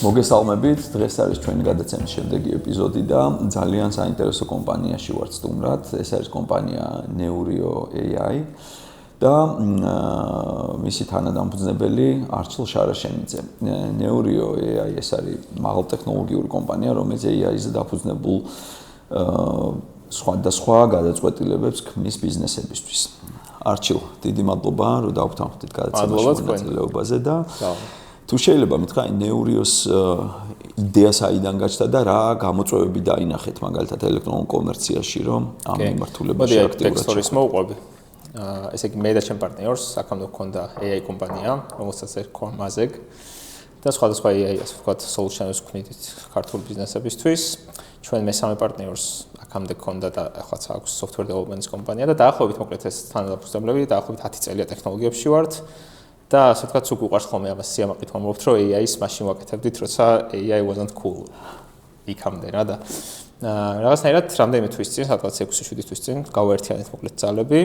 მოგესალმებით, დღეს არის ჩვენი გადაცემის შემდეგი ეპიზოდი და ძალიან საინტერესო კომპანიაში ვართ სტუმრად. ეს არის კომპანია Neurio AI და მისი თანადამფუძნებელი არჩილ შარაშენიძე. Neurio AI ეს არის მაღალტექნოლოგიური კომპანია, რომელიც AI-ზე დაფუძნებულ სხვადასხვა გადაწყვეტილებებს ქმნის ბიზნესებისთვის. არჩილ, დიდი მადლობა, რომ დავგვთანხმდით გადაცემაში მონაწილეობაზე და თუ შეიძლება მითხრა Neurios იდეა საიდან გაჩნდა და რა გამოწვევები დაინახეთ მაგალითად ელექტრონულ კომერციაში რომ ამ მიმართულებაში აქტიურად ტექსტორის მოვყვები. ესე იგი მე და ჩემ პარტნიორს აქამდე გვქონდა AI კომპანია, რომელსაც ერქვა Mazeg და სხვადასხვა AI ასე ვთქვათ solution-ებს ვქმნით ქართულ ბიზნესებისთვის. ჩვენ მესამე პარტნიორს აქამდე გვქონდა და ახლა აქვს software development-ის კომპანია და დაახლოებით მოკლედ ეს თანადამფუძნებლები დაახლოებით 10 წელია ტექნოლოგიებში ვართ. და ასე ვთქვათ, სულ გვყარს ხოლმე ამას სიამაყით ვამბობთ, რომ AI-ს მაშინ ვაკეთებდით, როცა AI wasn't cool. იქამდე რა და რაღაცნაირად რამდენიმე თვის წინ, სადღაც 6-7 თვის წინ გავაერთიანეთ მოკლედ ძალები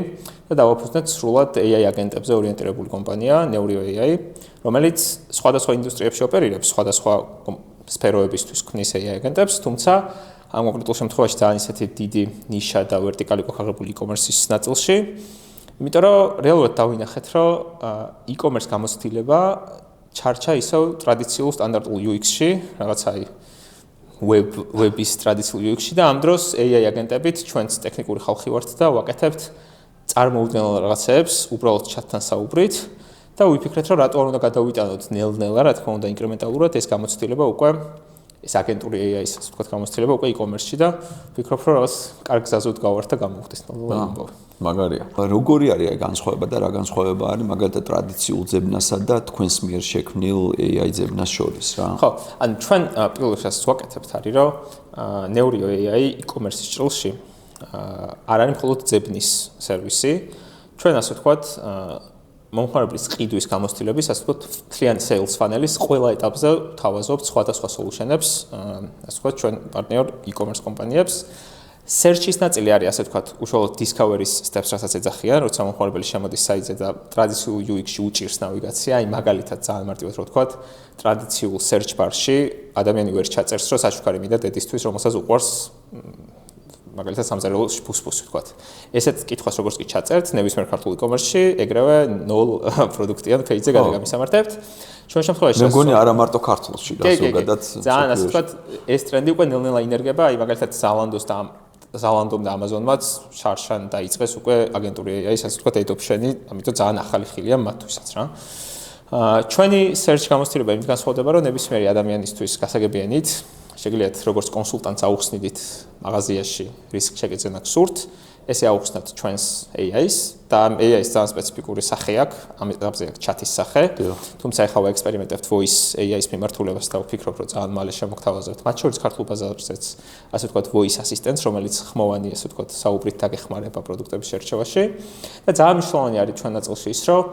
და დავაფუძნეთ სრულად AI აგენტებზე ორიენტირებული კომპანია Neurio AI, რომელიც სხვადასხვა ინდუსტრიებში ოპერირებს, სხვადასხვა სფეროებისთვის ქმნის AI აგენტებს, თუმცა ამ კონკრეტულ შემთხვევაში ძალიან ისეთი დიდი ნიშა და ვერტიკალი გვაქვს აღებული e-commerce-ის ნაწილში. იმიტომ რომ რეალურად დავინახეთ, რომ e-commerce გამოცდილება ჩარჩა ისევ ტრადიციულ სტანდარტულ UX-ში, რაღაც აი web-ის ტრადიციულ UX-ში და ამ დროს AI აგენტებით ჩვენც ტექნიკური ხალხი ვართ და ვაკეთებთ წარმოუდგენელ რაღაცებს, უბრალოდ chat-თან საუბრით და ვიფიქრეთ, რომ რატო არ უნდა გადავიტანოთ ნელ-ნელა, რა თქმა უნდა, ინკრემენტალურად ეს გამოცდილება უკვე ეს აგენტური AI-ის ასე ვთქვათ გამოცდილება უკვე e-commerce-ში და ვფიქრობ, რომ რაღაც კარგ გზაზე ვდგავართ და გამოვხდეს ნელ-ნელა ამბავი. მაგარია. როგორი არის განსხვავება და რა განსხვავება არის მაგალითად ტრადიციულ ძებნასა და თქვენს მიერ შექმნილ AI ძებნას შორის რა? ხო, ანუ ჩვენ პირველ რიგში ვაკეთებთ არის რომ Neurio AI e-commerce-ის ჭრილში არ არის მხოლოდ ძებნის სერვისი. ჩვენ ასე ვთქვათ მომხმარებლის ყიდვის გამოცდილების ასე ვთქვათ client sales funnel-ის ყველა ეტაპზე ვთავაზობთ სხვადასხვა solution-ებს, ასე ვთქვათ ჩვენ პარტნიორ e-commerce კომპანიებს. Search-ის ნაწილი არის ასე ვთქვათ, უშუალოდ discovery-ის steps, რასაც ეძახიან, როცა მომხმარებელი შემოდის საიტზე და ტრადიციულ UX-ში უჭირს ნავიგაცია, აი მაგალითად ძალიან მარტივად რო ვთქვათ, ტრადიციულ search bar-ში ადამიანი ვერ ჩაწერს, რომ საჩუქარი მინდა დედისთვის, რომელსაც უყვარს მაგალითად სამზარეულო ფუსფუსი ვთქვათ. ესეთ კითხვას როგორც კი ჩაწერთ, ნებისმიერ ქართულ e-commerce-ში, ეგრევე 0 პროდუქტიან page-ზე გადაგამისამართებთ. ჩვენ შემთხვევაში მე მგონი არა მარტო ქართულში, რა ზოგადად. ძალიან ასე ვთქვათ, ეს ტრენდი უკვე ნელ-ნელა ინერგება, აი მაგალითად Zalando და Amazon-მაც შარშან დაიწყეს უკვე აგენტური AI-ის ასე ვთქვათ adoption-ი, ამიტომ ძალიან ახალი ხილია მათთვისაც რა. ჩვენი search გამოცდილება იმით განსხვავდება, რომ ნებისმიერი ადამიანისთვის გასაგებიანით შეგიძლიათ როგორც კონსულტანტს აუხსნიდით მაღაზიაში რისკ შეგეძენა გსურთ, ესე აუხსნათ ჩვენს AI-ს და AI-ის ძალიან სპეციფიკური სახე აქვს, ამ ეტაპზე აქვს chat-ის სახე. თუმცა ახლა ვაექსპერიმენტებთ voice AI-ის მიმართულებას და ვფიქრობ, რომ ძალიან მალე შემოგთავაზებთ მათ შორის ქართულ ბაზარზეც, ასე ვთქვათ voice assistant-ს, რომელიც ხმოვანი, ასე ვთქვათ, საუბრით დაგეხმარება პროდუქტების შერჩევაში. და ძალიან მნიშვნელოვანი არის ჩვენ ნაწილში ის, რომ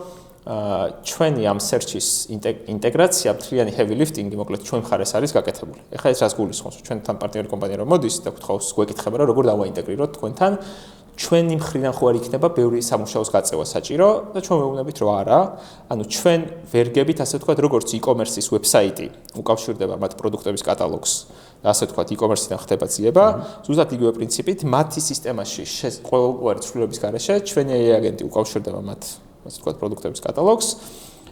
ჩვენი ამ search-ის ინტეგრაცია მთლიანი heavy lifting-ი მოკლედ ჩვენ მხარეს არის გაკეთებული. ეხლა ეს რას გულისხმობს, ჩვენთან პარტნიორი კომპანია რომ მოდის და გთხოვს გვეკითხება რომ როგორ დავაინტეგრიროთ თქვენთან, ჩვენი მხრიდან ხო არ იქნება ბევრი სამუშაოს გაწევა საჭირო და ჩვენ ვეუბნებით რომ არა, ანუ ჩვენ ვერგებით ასე ვთქვათ როგორც e-commerce-ის ვებსაიტი უკავშირდება მათ პროდუქტების კატალოგს და ასე ვთქვათ e-commerce-დან ხდება ძიება, ზუსტად იგივე პრინციპით მათი სისტემაში ყოველგვარი ცვლილებების გარეშე ჩვენი AI აგენტი უკავშირდება მათ ასე ვთქვათ პროდუქტების კატალოგს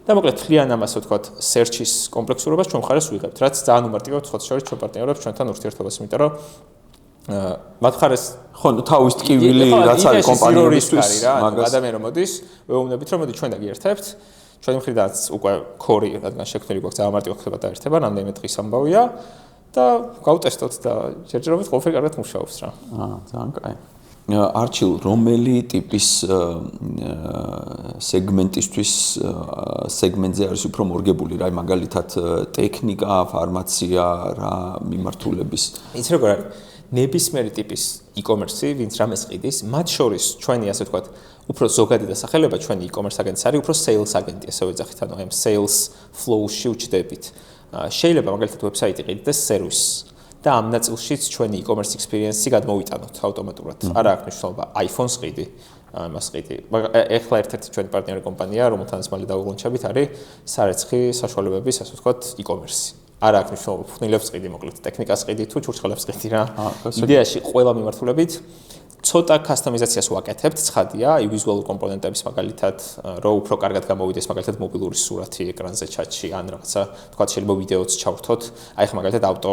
და მოკლედ მთლიან ამ ასე ვთქვათ search-ის კომპლექსურობას ჩვენ მხარეს ვიღებთ, რაც ძალიან უმარტივად სხვა შორის ჩვენ პარტნიორებს ჩვენთან ურთიერთობას, იმიტომ რომ მათ მხარეს ხო, თავის ტკივილი რაც არის კომპანიებისთვის, მაგას ადამიანი რომ მოდის, ვეუბნებით რომ მოდი ჩვენ დაგიერთებთ. ჩვენი მხრიდანაც უკვე core რადგან შექმნილი გვაქვს ძალიან მარტივად ხდება და ერთება, რამდენიმე დღის ამბავია და გავტესტოთ და ჯერჯერობით ყველაფერი კარგად მუშაობს რა. ძალიან კაი. არჩილ, რომელი ტიპის სეგმენტისთვის სეგმენტზე არის უფრო მორგებული, რა მაგალითად ტექნიკა, ფარმაცია, რა მიმართულების. იცი როგორ არის? ნებისმიერი ტიპის e-commerce-ი, ვინც რამეს ყიდის, მათ შორის ჩვენი ასე ვთქვათ, უფრო ზოგადი დასახელება ჩვენი e-commerce აგენტის არის უფრო sales აგენტი, ასე ვეძახით, ანუ ამ sales flow-ში უჩდებით. შეიძლება მაგალითად ვებსაიტი ყიდდეს სერვისს და ამ ნაწილშიც ჩვენი e-commerce experience-ი გადმოვიტანოთ ავტომატურად. არა აქვს მნიშვნელობა iPhone-ს ყიდი, მას ყიდი. ეხლა ერთ-ერთი ჩვენი პარტნიორი კომპანია, რომელთანაც მალე დავუღუნჩებით, არის სარეცხი საშუალებების, ასე ვთქვათ, e-commerce. არა აქვს მნიშვნელობა, ფხვნილებს ყიდი, მოკლედ ტექნიკას ყიდი თუ ჩურჩხელებს ყიდი რა. იდეაში ყველა მიმართულებით ცოტა კასტომიზაციას ვაკეთებთ, ცხადია, ვიზუალურ კომპონენტების მაგალითად, რომ უფრო კარგად გამოვიდეს მაგალითად მობილური სურათი ეკრანზე ჩატში ან რაღაცა, თქვა შეიძლება ვიდეოც ჩავრთოთ. აი ხა მაგალითად ავტო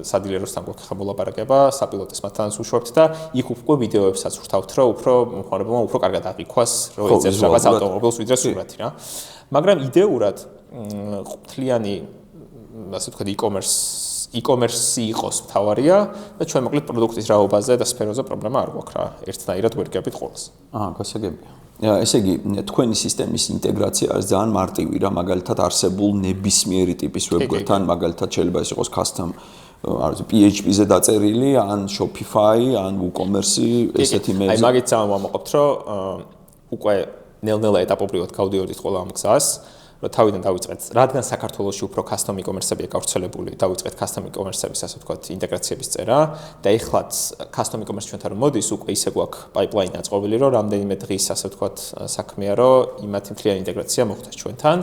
სადილეროსთან გვაქვს მოლაპარაკება, საპილოტეს მათთანაც უშვებთ და იქ უკვე ვიდეოებსაც ვრთავთ, რომ უფრო მომხმარებელმა უფრო კარგად აღიქვას, რომ ეძებს რაღაც ავტომობილს ვიდრე სურათი რა. მაგრამ იდეურად მთლიანი ასე ვთქვათ e-commerce იყოს მთავარია და ჩვენ მოკლედ პროდუქტის რაობაზე და სფეროზე პრობლემა არ გვაქვს რა. ერთნაირად ვერგებით ყოველს. გასაგებია. ესე იგი, თქვენი სისტემის ინტეგრაცია არის ძალიან მარტივი რა, მაგალითად არსებულ ნებისმიერი ტიპის ვებგვერდთან, მაგალითად შეიძლება ეს იყოს custom PHP-ზე დაწერილი, ან Shopify, ან WooCommerce, ესეთი მე. აი მაგით ვამაყობთ, რომ უკვე ნელ-ნელა ეტაპობრივად გავდიოდით ყველა ამ გზას. რომ თავიდან დავიწყეთ, რადგან საქართველოში უფრო custom e-commerce-ებია გავრცელებული, დავიწყეთ custom e-commerce-ების ასე ვთქვათ ინტეგრაციების წერა და ეხლაც custom e-commerce ჩვენთან რომ მოდის, უკვე ისე გვაქვს pipeline დაწყობილი, რომ რამდენიმე დღის ასე ვთქვათ საქმეა, რომ იმათი მთლიანი ინტეგრაცია მოხდეს ჩვენთან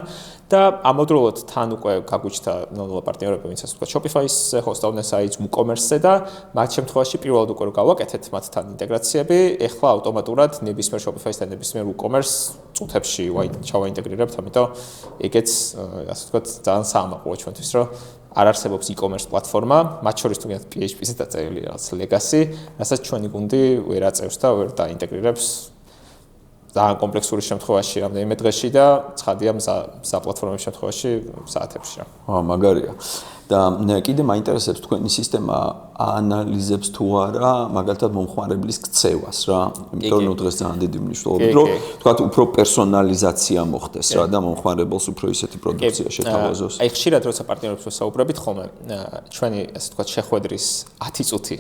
და ამავდროულად თან უკვე გაგვიჩნდა ნელ-ნელა პარტნიორები, ვინც ასე ვთქვათ Shopify-ზე, Host.net sites, WooCommerce-ზე და მათ შემთხვევაში პირველად უკვე რომ გავაკეთეთ მათთან ინტეგრაციები, ეხლა ავტომატურად ნებისმიერ Shopify-ს და ნებისმიერ WooCommerce წუთებში ჩავაინტეგრირებთ, ამიტომ ეგეც ასე ვთქვათ ძალიან საამაყოა ჩვენთვის, რომ არ არსებობს e-commerce პლატფორმა, მათ შორის თუ გინდათ PHP-ზე დაწერილი რაღაც legacy, რასაც ჩვენი გუნდი ვერ აწევს და ვერ დაინტეგრირებს ძალიან კომპლექსური შემთხვევაში რამდენიმე დღეში და ცხადია მზა პლატფორმების შემთხვევაში საათებში რა. მაგარია. და კიდე მაინტერესებს თქვენი სისტემა აანალიზებს თუ არა მაგალითად მომხმარებლის ქცევას რა. იმიტომ რომ დღეს ძალიან დიდი მნიშვნელობა რომ თქვათ უფრო პერსონალიზაცია მოხდეს რა და მომხმარებელს უფრო ისეთი პროდუქცია შეთავაზოს. აი ხშირად როცა პარტნიორებს ვსაუბრებით ხოლმე ჩვენი ასე ვთქვათ შეხვედრის 10 წუთი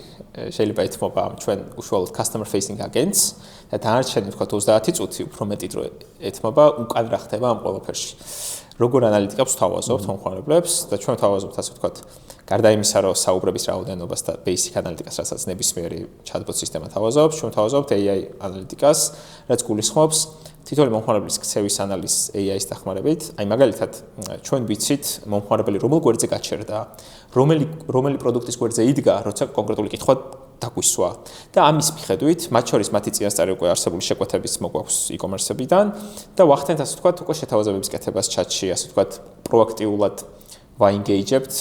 შეიძლება ეთმობა ჩვენ უშუალოდ customer facing agents და დანარჩენი ვთქვათ 30 წუთი უფრო მეტი დრო ეთმობა უკან რა ხდება ამ ყველაფერში. როგორ ანალიტიკებს ვთავაზობთ მომხმარებლებს და ჩვენ ვთავაზობთ ასე ვთქვათ გარდა იმისა რომ საუბრების რაოდენობას და basic ანალიტიკას რასაც ნებისმიერი chatbot სისტემა თავაზობს ჩვენ ვთავაზობთ AI ანალიტიკას რაც გულისხმობს თითოეული მომხმარებლის ქცევის ანალიზს AI-ის დახმარებით აი მაგალითად ჩვენ ვიცით მომხმარებელი რომელ გვერდზე გაჩერდა რომელი პროდუქტის გვერდზე იდგა როცა კონკრეტული კითხვა დაგვისვა და ამის მიხედვით მათ შორის მათი წინასწარი უკვე არსებული შეკვეთებიც მოგვაქვს e-commerce-ებიდან და ვახდენთ ასე ვთქვათ უკვე შეთავაზებების კეთებას chat-ში ასე ვთქვათ პროაქტიულად ვაინგეიჯებთ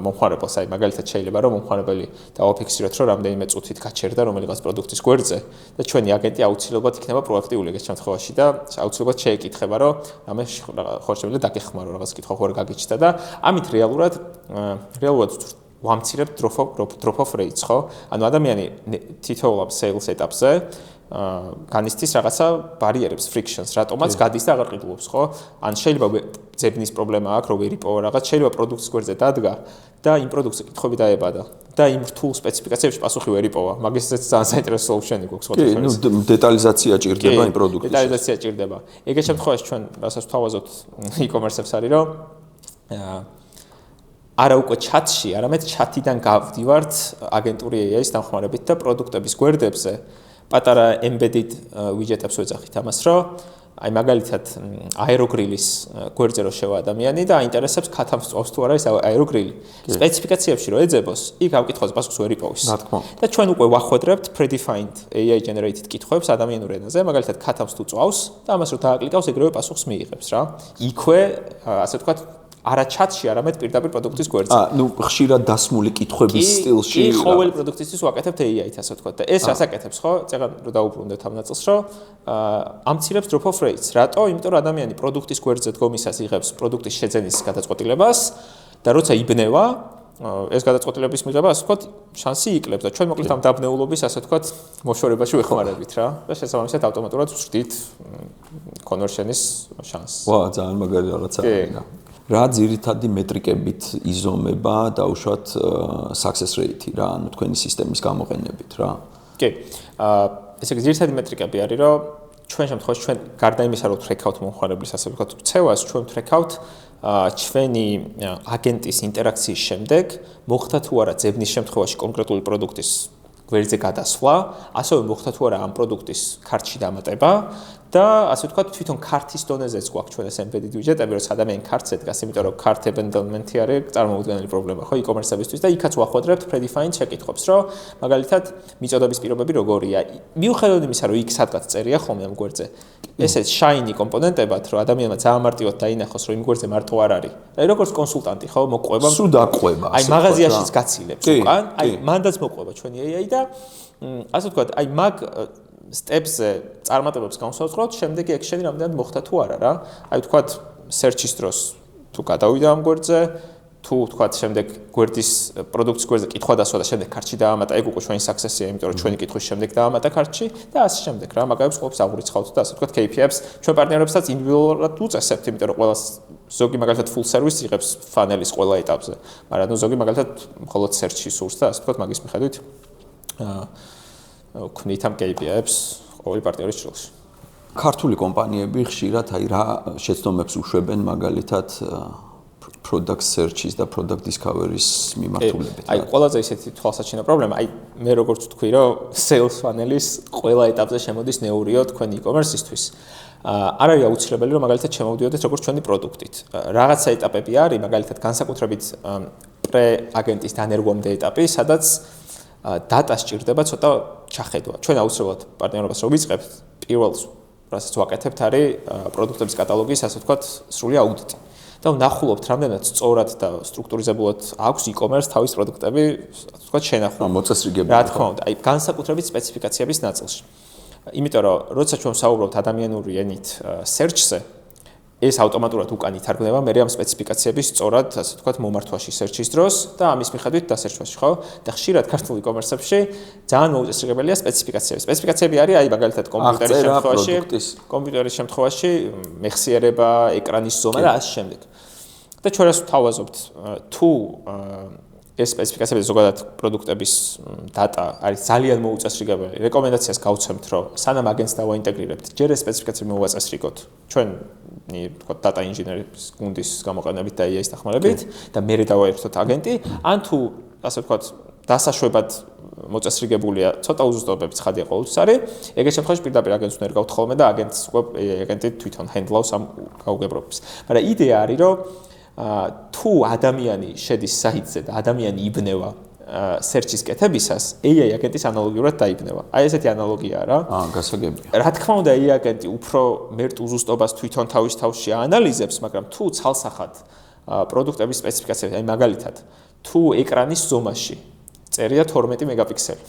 მომხმარებელს აი მაგალითად შეიძლება რომ მომხმარებელი დავაფიქსიროთ რომ რამდენიმე წუთით გაჩერდა რომელიღაც პროდუქტის გვერდზე და ჩვენი აგენტი აუცილებლად იქნება პროაქტიული ეგეთ შემთხვევაში და აუცილებლად შეეკითხება რომ რამე ხორცშემიძლია დაგეხმარო რაღაც კითხვა ხო არ გაგიჩნდა და ამით რეალურად ვამცირებთ drop off rates ხო? ანუ ადამიანი თითოეულ sales ეტაპზე განიცდის რაღაცა ბარიერებს, frictions, რატომაც გადის და აღარ ყიდულობს ხო? ან შეიძლება ძებნის პრობლემა აქვს, რომ ვერ იპოვა რაღაც, შეიძლება პროდუქტის გვერდზე დადგა და იმ პროდუქტზე კითხვები დაებადა და იმ რთულ სპეციფიკაციებში პასუხი ვერ იპოვა. მაგისაცაც ძალიან საინტერესო solution-ი გვაქვს ხოთი. კი, ნუ დეტალიზაცია ჭირდება იმ პროდუქტის. დეტალიზაცია ჭირდება. ეგეთ შემთხვევაში ჩვენ რასაც ვთავაზობთ e-commerce-ებს არის რომ არა უკვე chat-ში, არამედ chat-იდან გავდივართ აგენტური AI-ის დამხმარებით და პროდუქტების გვერდებზე პატარა embedded widget-ებს ვეძახით ამას, რომ აი მაგალითად აეროგრილის გვერდზე რო შევა ადამიანი და აინტერესებს ქათამს წვავს თუ არა ეს აეროგრილი. სპეციფიკაციებში რო ეძებოს, იქ ამ კითხვაზე პასუხს ვერ იპოვის. და ჩვენ უკვე ვახვედრებთ predefined AI generated კითხვებს ადამიანურ ენაზე, მაგალითად ქათამს თუ წვავს და ამას რო დააკლიკავს, ეგრევე პასუხს მიიღებს რა. იქვე ასე ვთქვათ არა chat-ში, არამედ პირდაპირ პროდუქტის გვერდზე. ნუ ხშირად დასმული კითხვების სტილში. კი, ყოველი პროდუქტისთვის ვაკეთებთ AI-ით, ასე ვთქვათ. და ეს რას აკეთებს, ხო? წეგან რომ დაუბრუნდეთ ამ ნაწილს, რომ ამცირებს drop off rates. რატო? იმიტომ რომ ადამიანი პროდუქტის გვერდზე დგომისას იღებს პროდუქტის შეძენის გადაწყვეტილებას და როცა იბნევა, ეს გადაწყვეტილების მიღება, ასე ვთქვათ, შანსი იკლებს და ჩვენ მოკლედ ამ დაბნეულობის, ასე ვთქვათ, მოშორებაში ვეხმარებით რა. და შესაბამისად ავტომატურად ვსვდით conversion-ის შანსს. ვა, ძალიან მაგარი რაღაცაა. რა ძირითადი მეტრიკებით იზომება დაუშვათ success rate რა, ანუ თქვენი სისტემის გამოყენებით რა. კი. ესე იგი ძირითადი მეტრიკები არის, რომ ჩვენ შემთხვევაში ჩვენ გარდა იმისა, რომ ვთრეკავთ მომხმარებლის ასე ვთქვათ, ქცევას, ჩვენ ვთრეკავთ ჩვენი აგენტის ინტერაქციის შემდეგ, მოხდა თუ არა ძებნის შემთხვევაში კონკრეტული პროდუქტის გვერდზე გადასვლა, ასევე მოხდა თუ არა ამ პროდუქტის ქართში დამატება და ასე ვთქვათ, თვითონ ქართის დონეზეც გვაქვს ჩვენ ეს embedded widget-ები, რომ ადამიანი ქართს ედგას, იმიტომ რომ ქართ abandonment-ი არის წარმოუდგენელი პრობლემა, ხო, e-commerce-ებისთვის და იქაც ვახვედრებთ predefined შეკითხვებს, რომ მაგალითად მიწოდების პირობები როგორია. მიუხედავად იმისა, რომ იქ სადღაც წერია ხოლმე ამ გვერდზე, ესეც shiny კომპონენტებად, რომ ადამიანმა ძალიან მარტივად დაინახოს, რომ იმ გვერდზე მარტო არ არის. აი როგორც კონსულტანტი, ხო, მოყვება. სულ დაყვება. აი მაღაზიაშიც გაცილებს უკან, აი მანდაც მოყვება ჩვენი AI და ასე ვთქვათ, აი მაგ სტეპზე წარმატებებს განსაზღვროთ, შემდეგი ექშენი რამდენად მოხდა თუ არა რა. აი ვთქვათ, search-ის დროს თუ გადავიდა ამ გვერდზე, თუ ვთქვათ, შემდეგ გვერდის პროდუქტის გვერდზე კითხვა დასვა და შემდეგ ქართში დაამატა, ეგ უკვე ჩვენი success-ია, იმიტომ რომ ჩვენი კითხვის შემდეგ დაამატა ქართში და ასე შემდეგ რა. მაგალითად, ყოველს აღურიცხავთ და ასე ვთქვათ, KPI-ებს ჩვენ პარტნიორებსაც ინდივიდუალურად უწესებთ, იმიტომ რომ ყველას ზოგი მაგალითად full service იღებს ფანელის ყველა ეტაპზე, მაგრამ ზოგი მაგალითად მხოლოდ search-ი სურს და ასე ვთქვათ, მაგის მიხედვით ვქნით ამ KPI-ებს ყოველი პარტნიორის ჭრილში. ქართული კომპანიები ხშირად აი რა შეცდომებს უშვებენ მაგალითად product search-ის და product discovery-ის მიმართულებით. აი ყველაზე ისეთი თვალსაჩინო პრობლემა, აი მე როგორც ვთქვი, რომ sales funnel-ის ყველა ეტაპზე შემოდის ნეურიო თქვენ e-commerce-ისთვის. არ არის აუცილებელი, რომ მაგალითად შემოვიდიოდეთ როგორც ჩვენი პროდუქტით. რაღაცა ეტაპები არის, მაგალითად განსაკუთრებით პრე-აგენტის დანერგვამდე ეტაპი, სადაც data სჭირდება ცოტა ჩახედვა. ჩვენ აუცილებლად პარტნიორობას რო ვიწყებთ, პირველს რასაც ვაკეთებთ არის პროდუქტების კატალოგის, ასე ვთქვათ, სრული აუდიტი. და ვნახულობთ რამდენად სწორად და სტრუქტურიზებულად აქვს e-commerce თავის პროდუქტები, ასე ვთქვათ, შენახული. მოწესრიგებული. რა თქმა უნდა, აი განსაკუთრებით სპეციფიკაციების ნაწილში. იმიტომ რომ როცა ჩვენ საუბრობთ ადამიანური ენით search-ზე, ეს ავტომატურად უკან ითარგმნება მე ამ სპეციფიკაციების სწორად, ასე ვთქვათ, მომართვაში search-ის დროს და ამის მიხედვით დასერჩვაში, ხო? და ხშირად ქართულ e-commerce-ებში ძალიან მოუწესრიგებელია სპეციფიკაციები. სპეციფიკაციები არის აი მაგალითად კომპიუტერის შემთხვევაში მეხსიერება, ეკრანის ზომა და ასე შემდეგ. და ჩვენ რას ვთავაზობთ, თუ ეს სპეციფიკაციები ზოგადად პროდუქტების data არის ძალიან მოუწესრიგებელი. რეკომენდაციას გავცემთ, რომ სანამ აგენტს დავაინტეგრირებთ, ჯერ ეს სპეციფიკაციები მოვაწესრიგოთ. ჩვენ ვთქვათ, data engineer-ის გუნდის გამოყენებით და AI-ის დახმარებით და მერე დავაერთოთ აგენტი, ან თუ ასე ვთქვათ, დასაშვებად მოწესრიგებულია, ცოტა უზუსტობები ცხადია ყოველთვის არის. ეგეთ შემთხვევაში პირდაპირ აგენტს უნდა ერგავთ ხოლმე და აგენტს უკვე აგენტი თვითონ handle-ავს ამ გაუგებრობებს. მაგრამ იდეა არის, რომ თუ ადამიანი შედის საიტზე და ადამიანი იბნევა search-ის კეთებისას, AI აგენტის ანალოგიურად დაიბნევა. აი ესეთი ანალოგიაა რა. გასაგებია. რა თქმა უნდა, AI აგენტი უფრო მერტ უზუსტობას თვითონ თავის თავში აანალიზებს, მაგრამ თუ ცალსახად პროდუქტების სპეციფიკაციები, აი მაგალითად, თუ ეკრანის ზომაში წერია 12 მეგაპიქსელი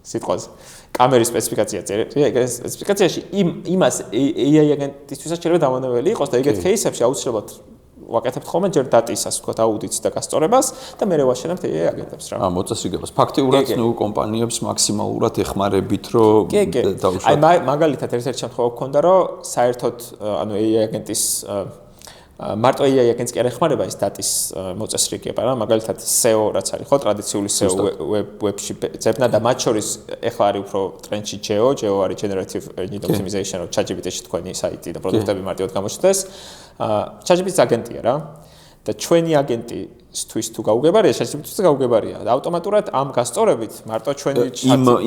სიტყვაზე. კამერის სპეციფიკაცია წერია ეკრანის სპეციფიკაციაში, იმას AI აგენტისთვისაც შეიძლება დავანებელი იყოს და ეგეთ кейსებში აუცილებლად ვაკეთებთ ხოლმე ჯერ დატის, ასე ვთქვათ, აუდიტს და გასწორებას და მე ვაშენებთ AI აგენტებს რა. მოწესრიგებას. ფაქტიურად ნუ კომპანიებს მაქსიმალურად ეხმარებით, რომ დაუშვათ. აი მაგალითად ერთ-ერთი შემთხვევა გქონდა, რომ საერთოდ ანუ AI აგენტის მარტო AI აგენტს კი არ ეხმარება ეს დატის მოწესრიგება რა, მაგალითად SEO რაც არის ხო, ტრადიციული SEO ვებში ძებნა და მათ შორის ეხლა არის უფრო ტრენდში GEO არის generative engine optimization, რომ ChatGPT-ში თქვენი საიტი და პროდუქტები მარტივად გამოჩნდეს. ChatGPT-ს აგენტია რა და ჩვენი აგენტისთვის თუ გაუგებარია, ChatGPT-ს გაუგებარია. და ავტომატურად ამ გასწორებით მარტო ჩვენი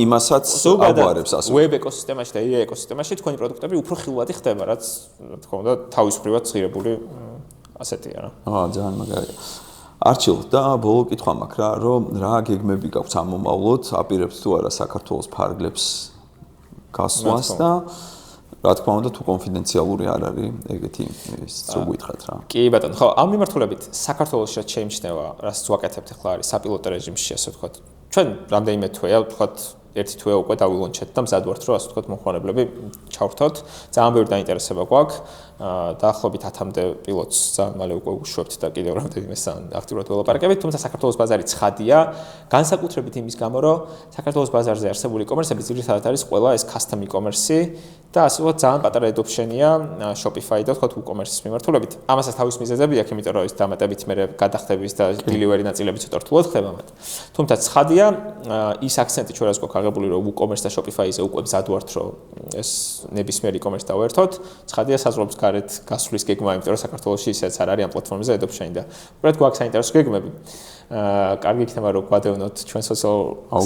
იმასაც აგვარებს ასე. web ეკოსისტემაში და AI ეკოსისტემაში თქვენი პროდუქტები უფრო ხილვადი ხდება, რაც თქო უნდა თავისუფლად ღირებული ასეთია რა. ძალიან მაგარია. არჩილ და ბოლო კითხვა მაქვს რა, რომ რა გეგმები გაქვს ამ მომავლოდ, აპირებთ თუ არა საქართველოს ფარგლებს გასვლას და რა თქმა უნდა თუ კონფიდენციალური არ არის ეგეთი ის რო გითხრათ რა. კი ბატონო, ხო, ამ მიმართულებით საქართველოს რაც შეიმჩნევა, რაც ვაკეთებთ ახლა არის საპილოტო რეჟიმში, ასე ვთქვათ. ჩვენ რამდენიმე თვეა, ვთქვათ, ერთი თვე უკვე დავილონჩეთ და მზად ვართ, რომ ასე ვთქვათ, მომხმარებლები ჩავრთოთ. ძალიან ბევრი დაინტერესება გვაქვს. დაახლოებით 10-მდე პილოტს ძალიან მალე უკვე უშვებთ და კიდევ რამდენიმე აქტიურად ველაპარაკებით, თუმცა საქართველოს ბაზარი ცხადია, განსაკუთრებით იმის გამო, რომ საქართველოს ბაზარზე არსებული e-commerce-ები ძირითადად არის ყველა ეს custom e-commerce-ი და ასე ვთქვათ, ძალიან პატარა adoption-ია Shopify და ვთქვათ WooCommerce-ის მიმართულებით. ამასაც თავის მიზეზები აქვს, იმიტომ რომ ის დამატებით მე გადახდების და delivery ნაწილები ცოტა რთულად ხდება მათ. თუმცა ცხადია, ის აქცენტი ჩვენ რაც გვაქვს აღებული, რომ WooCommerce და Shopify-ზე უკვე მზად ვართ, რომ ეს ნებისმიერ e-commerce დავერთოთ, ცხადია საზღვრებს გითხარით გასვლის გეგმა, იმიტომ რომ საქართველოში ისეც არ არის ამ პლატფორმაზე adoption-ი და უბრალოდ გვაქვს საინტერესო გეგმები. კარგი იქნება რომ გვადევნოთ ჩვენ social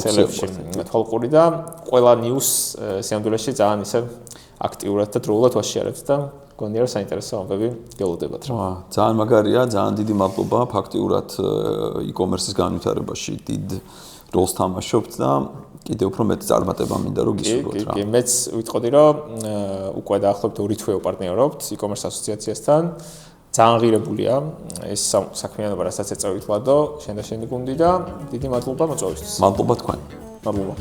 selection თვალყური და ყველა news სიამდვილეში ძალიან ისე აქტიურად და დროულად ვაშიარებთ და გონია რომ საინტერესო ამბები გელოდებათ რა. ძალიან მაგარია, ძალიან დიდი მადლობა ფაქტიურად e-commerce-ის განვითარებაში დიდ როლს თამაშობთ და კიდევ უფრო მეტი წარმატება მინდა რომ გისურვოთ რა. კი, მეც ვიტყოდი რომ უკვე დაახლოებით 2 თვე ვპარტნიორობთ e-commerce ასოციაციასთან. ძალიან ღირებულია ეს საქმიანობა, რასაც ეწევით ლადო, შენ და შენი გუნდი და დიდი მადლობა მოწვევისთვის. მადლობა თქვენ. მადლობა.